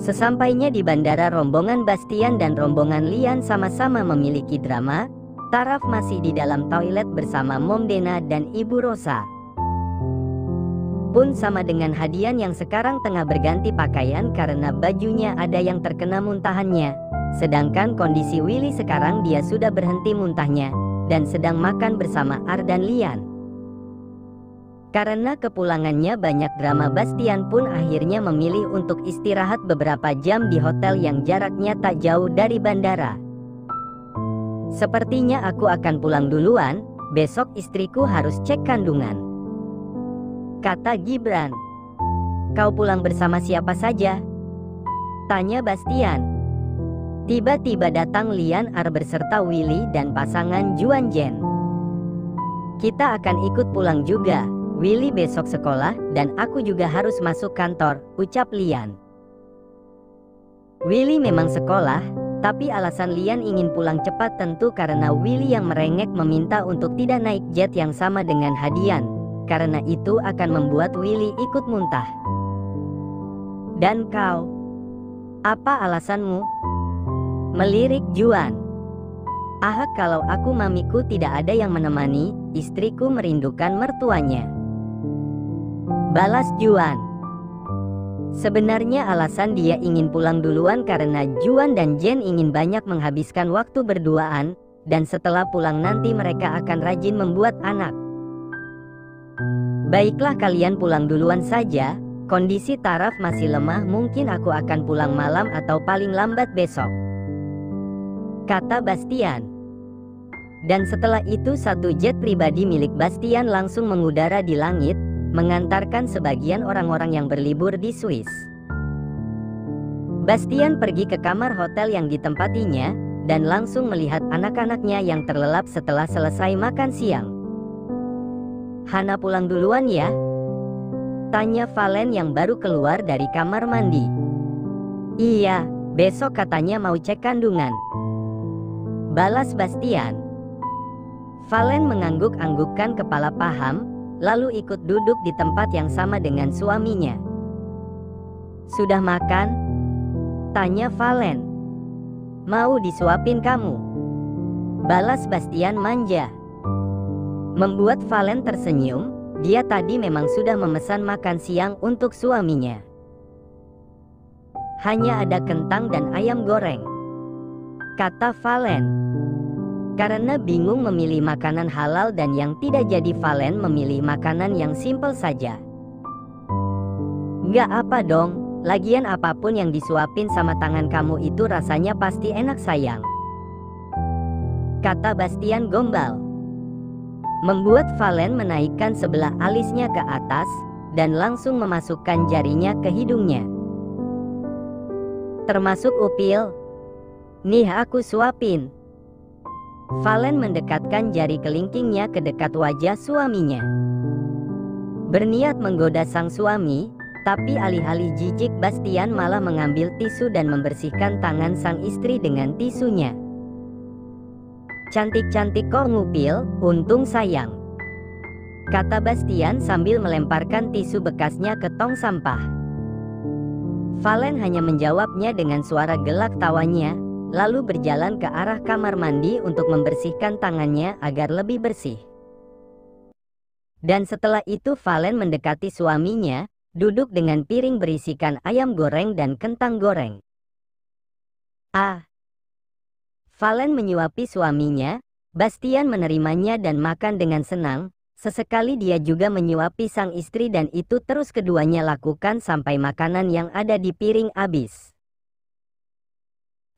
Sesampainya di bandara, rombongan Bastian dan rombongan Lian sama-sama memiliki drama. Taraf masih di dalam toilet bersama Mom Dena dan Ibu Rosa. Pun sama dengan Hadian yang sekarang tengah berganti pakaian karena bajunya ada yang terkena muntahannya. Sedangkan kondisi Willy sekarang dia sudah berhenti muntahnya dan sedang makan bersama Ar dan Lian. Karena kepulangannya banyak drama, Bastian pun akhirnya memilih untuk istirahat beberapa jam di hotel yang jaraknya tak jauh dari bandara. Sepertinya aku akan pulang duluan, besok istriku harus cek kandungan, kata Gibran. Kau pulang bersama siapa saja? Tanya Bastian. Tiba-tiba datang Lian, Ar beserta Willy dan pasangan Juan Jen. Kita akan ikut pulang juga. Willy besok sekolah dan aku juga harus masuk kantor, ucap Lian. Willy memang sekolah, tapi alasan Lian ingin pulang cepat tentu karena Willy yang merengek meminta untuk tidak naik jet yang sama dengan Hadian. Karena itu akan membuat Willy ikut muntah. Dan kau? Apa alasanmu? Melirik Juan. Ah, kalau aku mamiku tidak ada yang menemani, istriku merindukan mertuanya, balas Juan. Sebenarnya alasan dia ingin pulang duluan karena Juan dan Jen ingin banyak menghabiskan waktu berduaan, dan setelah pulang nanti mereka akan rajin membuat anak. Baiklah, kalian pulang duluan saja, kondisi Taraf masih lemah, mungkin aku akan pulang malam atau paling lambat besok, kata Bastian. Dan setelah itu satu jet pribadi milik Bastian langsung mengudara di langit, mengantarkan sebagian orang-orang yang berlibur di Swiss. Bastian pergi ke kamar hotel yang ditempatinya, dan langsung melihat anak-anaknya yang terlelap setelah selesai makan siang. Hana pulang duluan ya? Tanya Valen yang baru keluar dari kamar mandi. Iya, besok katanya mau cek kandungan, balas Bastian. Valen mengangguk-anggukkan kepala paham, lalu ikut duduk di tempat yang sama dengan suaminya. Sudah makan? Tanya Valen. Mau disuapin kamu, balas Bastian manja. Membuat Valen tersenyum, dia tadi memang sudah memesan makan siang untuk suaminya. Hanya ada kentang dan ayam goreng, kata Valen. Karena bingung memilih makanan halal dan yang tidak jadi, Valen memilih makanan yang simpel saja. Nggak apa dong, lagian apapun yang disuapin sama tangan kamu itu rasanya pasti enak sayang, kata Bastian gombal. Membuat Valen menaikkan sebelah alisnya ke atas, dan langsung memasukkan jarinya ke hidungnya. Termasuk upil? Nih aku suapin. Valen mendekatkan jari kelingkingnya ke dekat wajah suaminya, berniat menggoda sang suami, tapi alih-alih jijik Bastian malah mengambil tisu dan membersihkan tangan sang istri dengan tisunya. Cantik-cantik kok ngupil, untung sayang, kata Bastian sambil melemparkan tisu bekasnya ke tong sampah. Valen hanya menjawabnya dengan suara gelak tawanya, lalu berjalan ke arah kamar mandi untuk membersihkan tangannya agar lebih bersih. Dan setelah itu Valen mendekati suaminya, duduk dengan piring berisikan ayam goreng dan kentang goreng. Ah! Valen menyuapi suaminya, Bastian menerimanya dan makan dengan senang. Sesekali dia juga menyuapi sang istri dan itu terus keduanya lakukan sampai makanan yang ada di piring habis.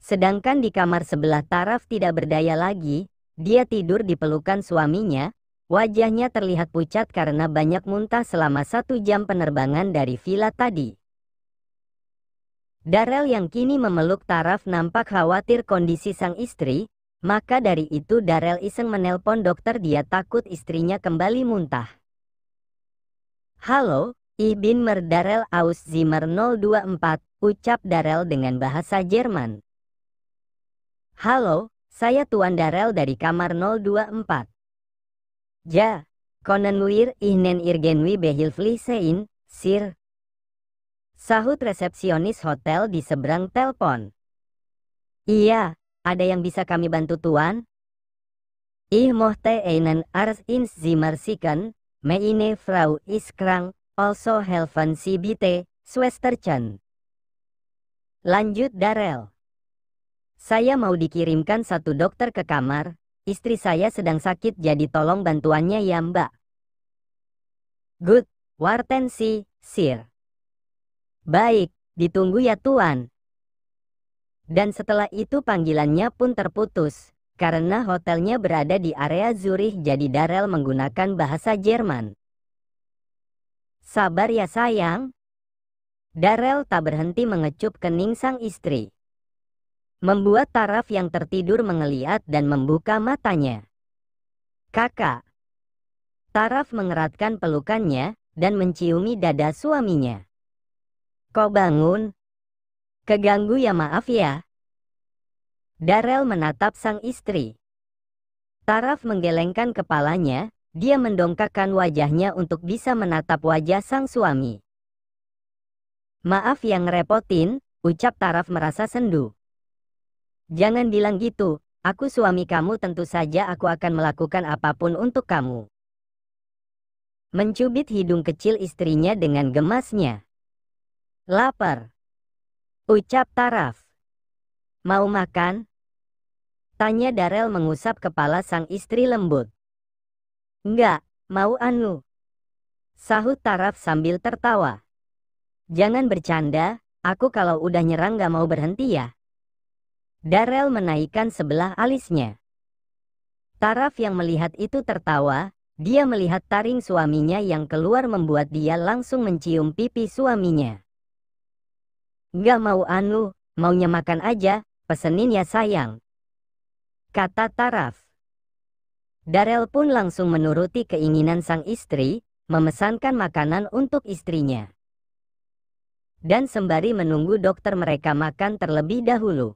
Sedangkan di kamar sebelah Taraf tidak berdaya lagi, dia tidur di pelukan suaminya, wajahnya terlihat pucat karena banyak muntah selama 1 jam penerbangan dari villa tadi. Darel yang kini memeluk Taraf nampak khawatir kondisi sang istri, maka dari itu Darel iseng menelpon dokter, dia takut istrinya kembali muntah. Halo, ich bin Darel aus Zimmer 024, ucap Darel dengan bahasa Jerman. Halo, saya Tuan Darel dari kamar 024. Ja, können wir Ihnen irgendwie behilflich sein, Sir? Sahut resepsionis hotel di seberang telepon. Iya, ada yang bisa kami bantu tuan? Ich möchte einen Arzt in Zimmer schicken, meine Frau ist krank, also helfen Sie bitte, Schwesterchen. Lanjut Darrell. Saya mau dikirimkan satu dokter ke kamar, istri saya sedang sakit jadi tolong bantuannya ya mbak. Good, warten Sie, sir. Baik, ditunggu ya tuan. Dan setelah itu panggilannya pun terputus, karena hotelnya berada di area Zurich jadi Darrell menggunakan bahasa Jerman. Sabar ya sayang. Darrell tak berhenti mengecup kening sang istri. Membuat taraf yang tertidur mengeliat dan membuka matanya. Kakak. Taraf mengeratkan pelukannya dan menciumi dada suaminya. Kok bangun? Keganggu ya maaf ya. Darrell menatap sang istri. Taraf menggelengkan kepalanya, dia mendongakkan wajahnya untuk bisa menatap wajah sang suami. Maaf yang ngerepotin, ucap Taraf merasa sendu. Jangan bilang gitu, aku suami kamu tentu saja aku akan melakukan apapun untuk kamu. Mencubit hidung kecil istrinya dengan gemasnya. Lapar. Ucap Taraf. Mau makan? Tanya Darrell mengusap kepala sang istri lembut. Enggak, mau anu. Sahut Taraf sambil tertawa. Jangan bercanda, aku kalau udah nyerang gak mau berhenti ya. Darrell menaikkan sebelah alisnya. Taraf yang melihat itu tertawa, dia melihat taring suaminya yang keluar membuat dia langsung mencium pipi suaminya. Gak mau anu, maunya makan aja, pesenin ya sayang. Kata Taraf. Darrell pun langsung menuruti keinginan sang istri, memesankan makanan untuk istrinya. Dan sembari menunggu dokter mereka makan terlebih dahulu.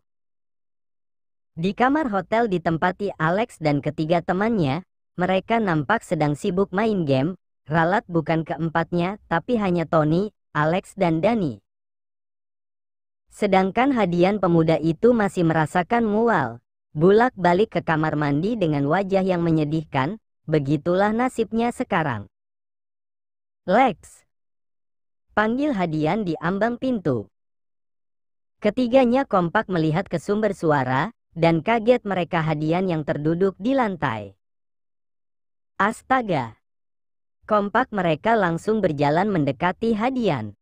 Di kamar hotel ditempati Alex dan ketiga temannya, mereka nampak sedang sibuk main game, ralat bukan keempatnya tapi hanya Tony, Alex dan Danny. Sedangkan hadian pemuda itu masih merasakan mual, bulak-balik ke kamar mandi dengan wajah yang menyedihkan, begitulah nasibnya sekarang. Lex. Panggil hadian di ambang pintu. Ketiganya kompak melihat ke sumber suara, dan kaget mereka hadian yang terduduk di lantai. Astaga. Kompak mereka langsung berjalan mendekati hadian.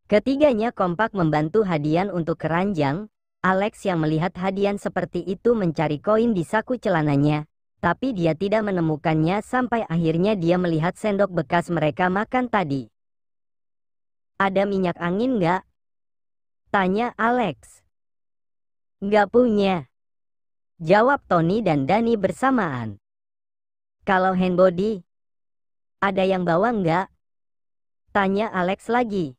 Ketiganya kompak membantu hadian untuk keranjang. Alex yang melihat hadian seperti itu mencari koin di saku celananya, tapi dia tidak menemukannya sampai akhirnya dia melihat sendok bekas mereka makan tadi. Ada minyak angin nggak? Tanya Alex. Nggak punya. Jawab Tony dan Danny bersamaan. Kalau handbody? Ada yang bawa nggak? Tanya Alex lagi.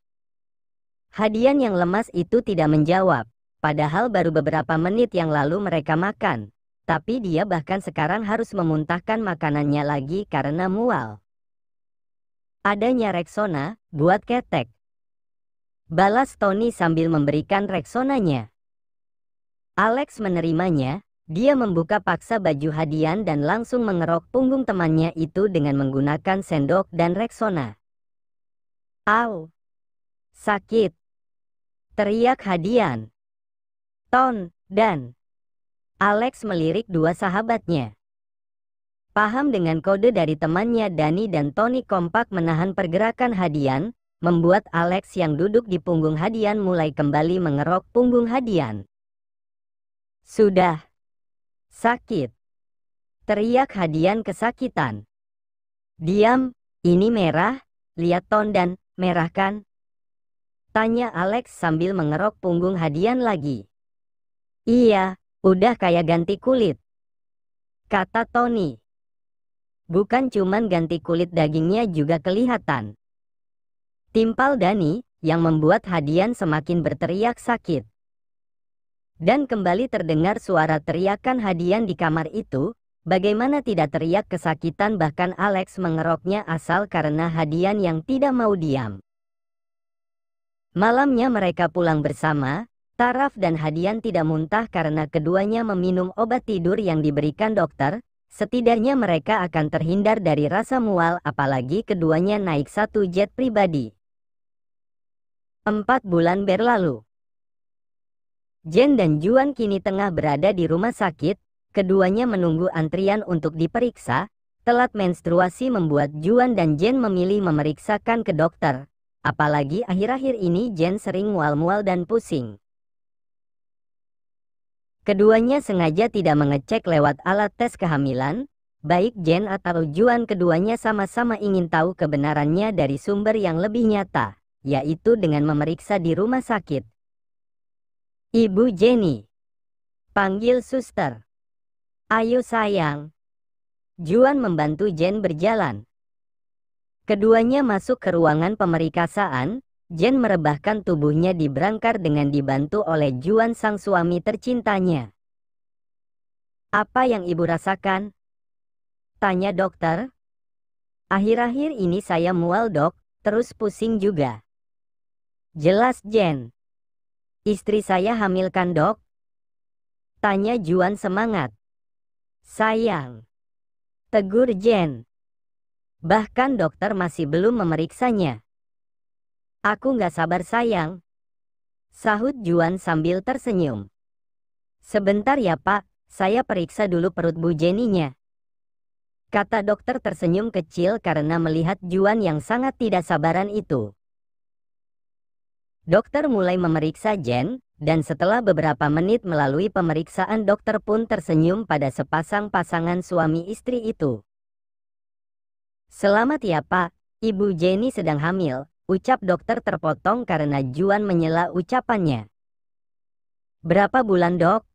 Hadian yang lemas itu tidak menjawab, padahal baru beberapa menit yang lalu mereka makan. Tapi dia bahkan sekarang harus memuntahkan makanannya lagi karena mual. Adanya Rexona, buat ketek. Balas Tony sambil memberikan Rexonanya. Alex menerimanya, dia membuka paksa baju hadian dan langsung mengerok punggung temannya itu dengan menggunakan sendok dan Rexona. Au! Sakit! Teriak hadian. Ton, dan Alex melirik dua sahabatnya. Paham dengan kode dari temannya Danny dan Tony kompak menahan pergerakan hadian, membuat Alex yang duduk di punggung hadian mulai kembali mengerok punggung hadian. Sudah. Sakit. Teriak hadian kesakitan. Diam, ini merah, lihat Ton dan, merah kan? Tanya Alex sambil mengerok punggung hadian lagi. Iya, udah kayak ganti kulit. Kata Tony. Bukan cuman ganti kulit dagingnya juga kelihatan. Timpal Danny, yang membuat hadian semakin berteriak sakit. Dan kembali terdengar suara teriakan hadian di kamar itu, bagaimana tidak teriak kesakitan bahkan Alex mengeroknya asal karena hadian yang tidak mau diam. Malamnya mereka pulang bersama. Taraf dan Hadian tidak muntah karena keduanya meminum obat tidur yang diberikan dokter. Setidaknya mereka akan terhindar dari rasa mual, apalagi keduanya naik satu jet pribadi. 4 bulan berlalu. Jen dan Juan kini tengah berada di rumah sakit. Keduanya menunggu antrian untuk diperiksa. Telat menstruasi membuat Juan dan Jen memilih memeriksakan ke dokter. Apalagi akhir-akhir ini Jen sering mual-mual dan pusing. Keduanya sengaja tidak mengecek lewat alat tes kehamilan. Baik Jen atau Juan, keduanya sama-sama ingin tahu kebenarannya dari sumber yang lebih nyata, yaitu dengan memeriksa di rumah sakit. Ibu Jenny, panggil suster. Ayo sayang. Juan membantu Jen berjalan. Keduanya masuk ke ruangan pemerikasaan. Jen merebahkan tubuhnya di brankar dengan dibantu oleh Juan, sang suami tercintanya. Apa yang ibu rasakan? Tanya dokter. Akhir-akhir ini saya mual dok, terus pusing juga. Jelas Jen. Istri saya hamil kan dok? Tanya Juan semangat. Sayang. Tegur Jen. Bahkan dokter masih belum memeriksanya. Aku nggak sabar sayang. Sahut Juan sambil tersenyum. Sebentar ya pak, saya periksa dulu perut Bu Jenny-nya. Kata dokter tersenyum kecil karena melihat Juan yang sangat tidak sabaran itu. Dokter mulai memeriksa Jen, dan setelah beberapa menit melalui pemeriksaan dokter pun tersenyum pada sepasang pasangan suami istri itu. Selamat ya pak, Ibu Jenny sedang hamil, ucap dokter terpotong karena Juan menyela ucapannya. Berapa bulan dok?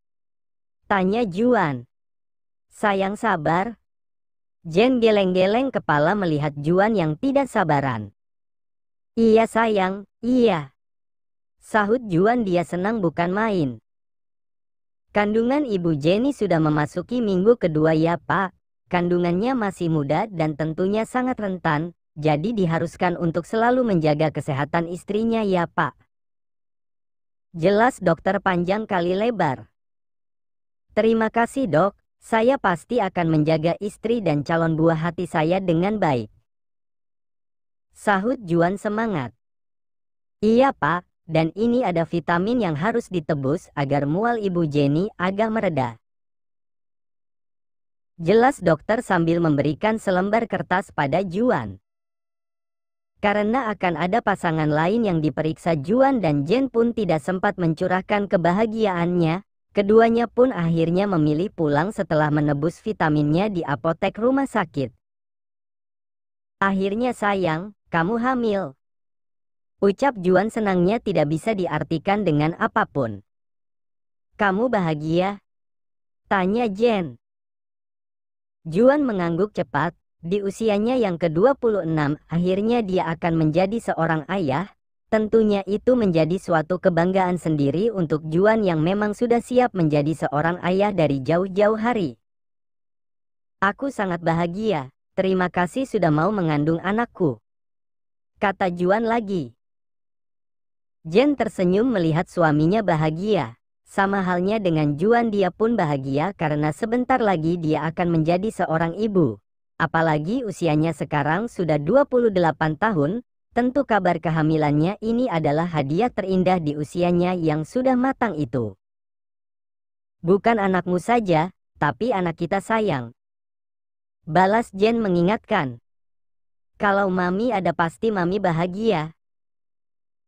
Tanya Juan. Sayang sabar. Jen geleng-geleng kepala melihat Juan yang tidak sabaran. Iya sayang, iya. Sahut Juan, dia senang bukan main. Kandungan Ibu Jenny sudah memasuki minggu kedua ya pak. Kandungannya masih muda dan tentunya sangat rentan. Jadi diharuskan untuk selalu menjaga kesehatan istrinya ya pak. Jelas dokter panjang kali lebar. Terima kasih dok, saya pasti akan menjaga istri dan calon buah hati saya dengan baik. Sahut Juan semangat. Iya pak, dan ini ada vitamin yang harus ditebus agar mual Ibu Jenny agak mereda. Jelas dokter sambil memberikan selembar kertas pada Juan. Karena akan ada pasangan lain yang diperiksa, Juan dan Jen pun tidak sempat mencurahkan kebahagiaannya. Keduanya pun akhirnya memilih pulang setelah menebus vitaminnya di apotek rumah sakit. Akhirnya sayang, kamu hamil. Ucap Juan senangnya tidak bisa diartikan dengan apapun. Kamu bahagia? Tanya Jen. Juan mengangguk cepat. Di usianya yang ke-26, akhirnya dia akan menjadi seorang ayah. Tentunya itu menjadi suatu kebanggaan sendiri untuk Juan yang memang sudah siap menjadi seorang ayah dari jauh-jauh hari. Aku sangat bahagia, terima kasih sudah mau mengandung anakku. Kata Juan lagi. Jen tersenyum melihat suaminya bahagia. Sama halnya dengan Juan, dia pun bahagia karena sebentar lagi dia akan menjadi seorang ibu. Apalagi usianya sekarang sudah 28 tahun, tentu kabar kehamilannya ini adalah hadiah terindah di usianya yang sudah matang itu. Bukan anakmu saja, tapi anak kita sayang. Balas Jen mengingatkan. Kalau mami ada pasti mami bahagia.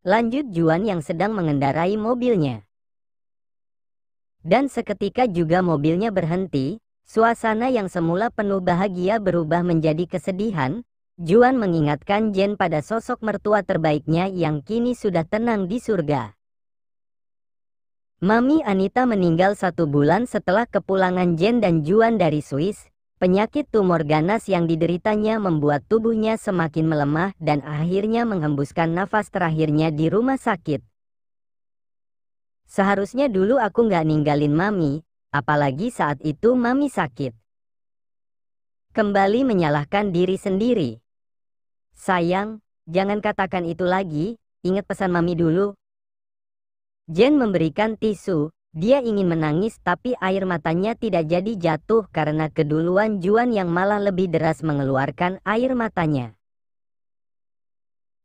Lanjut Juan yang sedang mengendarai mobilnya. Dan seketika juga mobilnya berhenti. Suasana yang semula penuh bahagia berubah menjadi kesedihan. Juan mengingatkan Jen pada sosok mertua terbaiknya yang kini sudah tenang di surga. Mami Anita meninggal 1 bulan setelah kepulangan Jen dan Juan dari Swiss. Penyakit tumor ganas yang dideritanya membuat tubuhnya semakin melemah dan akhirnya menghembuskan nafas terakhirnya di rumah sakit. Seharusnya dulu aku nggak ninggalin mami. Apalagi saat itu mami sakit. Kembali menyalahkan diri sendiri. Sayang, jangan katakan itu lagi. ingat pesan mami dulu. Jen memberikan tisu. Dia ingin menangis tapi air matanya tidak jadi jatuh karena keduluan Juan yang malah lebih deras mengeluarkan air matanya.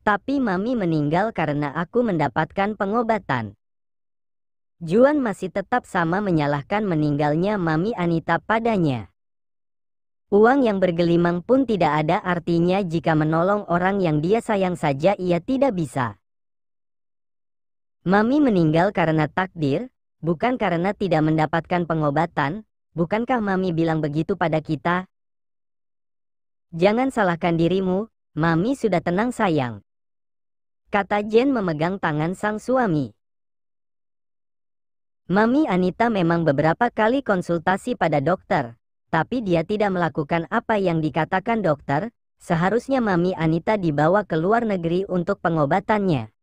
Tapi mami meninggal karena aku mendapatkan pengobatan. Juan masih tetap sama menyalahkan meninggalnya mami Anita padanya. Uang yang bergelimang pun tidak ada artinya jika menolong orang yang dia sayang saja ia tidak bisa. Mami meninggal karena takdir, bukan karena tidak mendapatkan pengobatan. Bukankah mami bilang begitu pada kita? Jangan salahkan dirimu, mami sudah tenang sayang, kata Jen memegang tangan sang suami. Mami Anita memang beberapa kali konsultasi pada dokter, tapi dia tidak melakukan apa yang dikatakan dokter. Seharusnya mami Anita dibawa ke luar negeri untuk pengobatannya.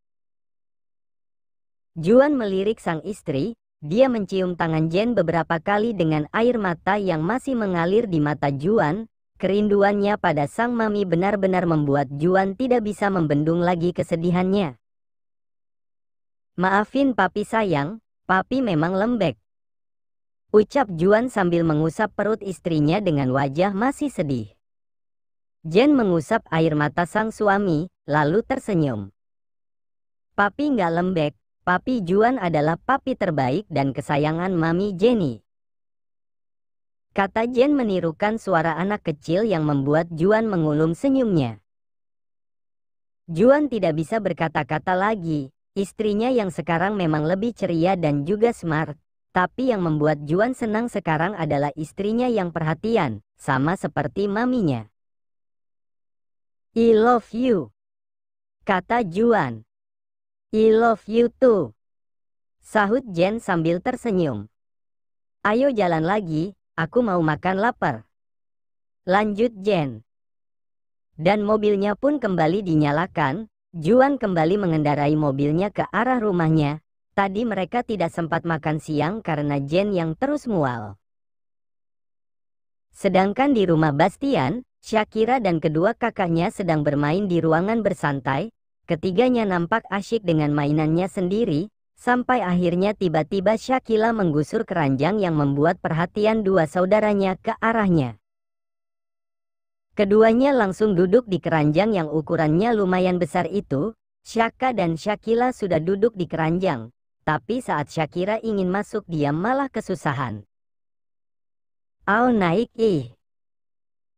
Juan melirik sang istri, dia mencium tangan Jen beberapa kali dengan air mata yang masih mengalir di mata Juan. Kerinduannya pada sang mami benar-benar membuat Juan tidak bisa membendung lagi kesedihannya. Maafin papi sayang, papi memang lembek, ucap Juan sambil mengusap perut istrinya dengan wajah masih sedih. Jen mengusap air mata sang suami, lalu tersenyum. Papi nggak lembek. Papi Juan adalah papi terbaik dan kesayangan Mami Jenny, kata Jen menirukan suara anak kecil yang membuat Juan mengulum senyumnya. Juan tidak bisa berkata-kata lagi. Istrinya yang sekarang memang lebih ceria dan juga smart, tapi yang membuat Juan senang sekarang adalah istrinya yang perhatian, sama seperti maminya. I love you, kata Juan. I love you too, sahut Jen sambil tersenyum. Ayo jalan lagi, aku mau makan lapar, lanjut Jen. Dan mobilnya pun kembali dinyalakan. Juan kembali mengendarai mobilnya ke arah rumahnya. Tadi mereka tidak sempat makan siang karena Jen yang terus mual. Sedangkan di rumah Bastian, Shakira dan kedua kakaknya sedang bermain di ruangan bersantai. Ketiganya nampak asyik dengan mainannya sendiri, sampai akhirnya tiba-tiba Shakila menggusur keranjang yang membuat perhatian dua saudaranya ke arahnya. Keduanya langsung duduk di keranjang yang ukurannya lumayan besar itu. Shaka dan Shakila sudah duduk di keranjang, tapi saat Shakira ingin masuk dia malah kesusahan. Au naik ih.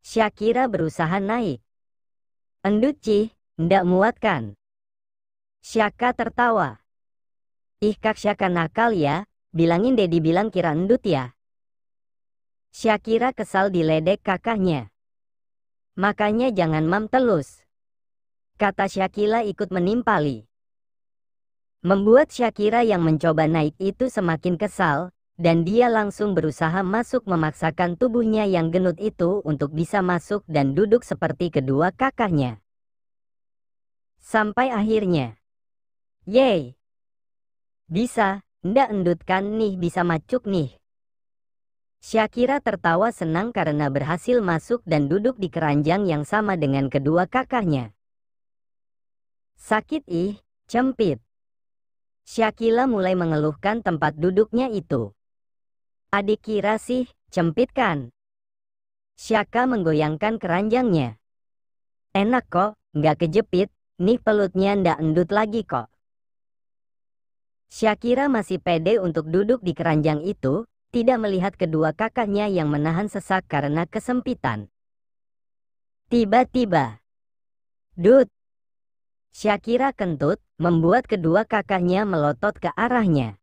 Shakira berusaha naik. Endut cih, ndak muat kan? Shaka tertawa. Ih kak Shaka nakal ya, bilangin Dedi bilang kira endut ya. Shakira kesal diledek kakaknya. Makanya jangan mam telus, kata Shakila ikut menimpali. Membuat Shakira yang mencoba naik itu semakin kesal, dan dia langsung berusaha masuk memaksakan tubuhnya yang gendut itu untuk bisa masuk dan duduk seperti kedua kakaknya. Sampai akhirnya, yeay, bisa, ndak endut kan nih bisa macuk nih. Shakira tertawa senang karena berhasil masuk dan duduk di keranjang yang sama dengan kedua kakaknya. Sakit ih, cempit. Shakila mulai mengeluhkan tempat duduknya itu. Adik kira sih, cempit kan? Shaka menggoyangkan keranjangnya. Enak kok, nggak kejepit, nih pelutnya ndak endut lagi kok. Shakira masih pede untuk duduk di keranjang itu, tidak melihat kedua kakaknya yang menahan sesak karena kesempitan. Tiba-tiba, dut! Shakira kentut, membuat kedua kakaknya melotot ke arahnya.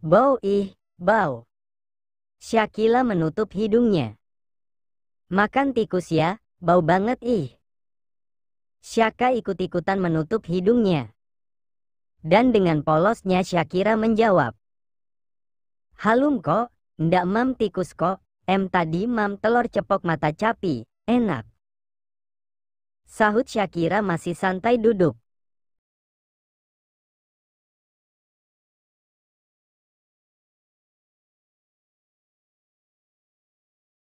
Bau ih, bau. Shakila menutup hidungnya. Makan tikus ya, bau banget ih. Shaka ikut-ikutan menutup hidungnya. Dan dengan polosnya Shakira menjawab. Halum kok, ndak mam tikus kok, tadi mam telur cepok mata capi, enak. Sahut Shakira masih santai duduk.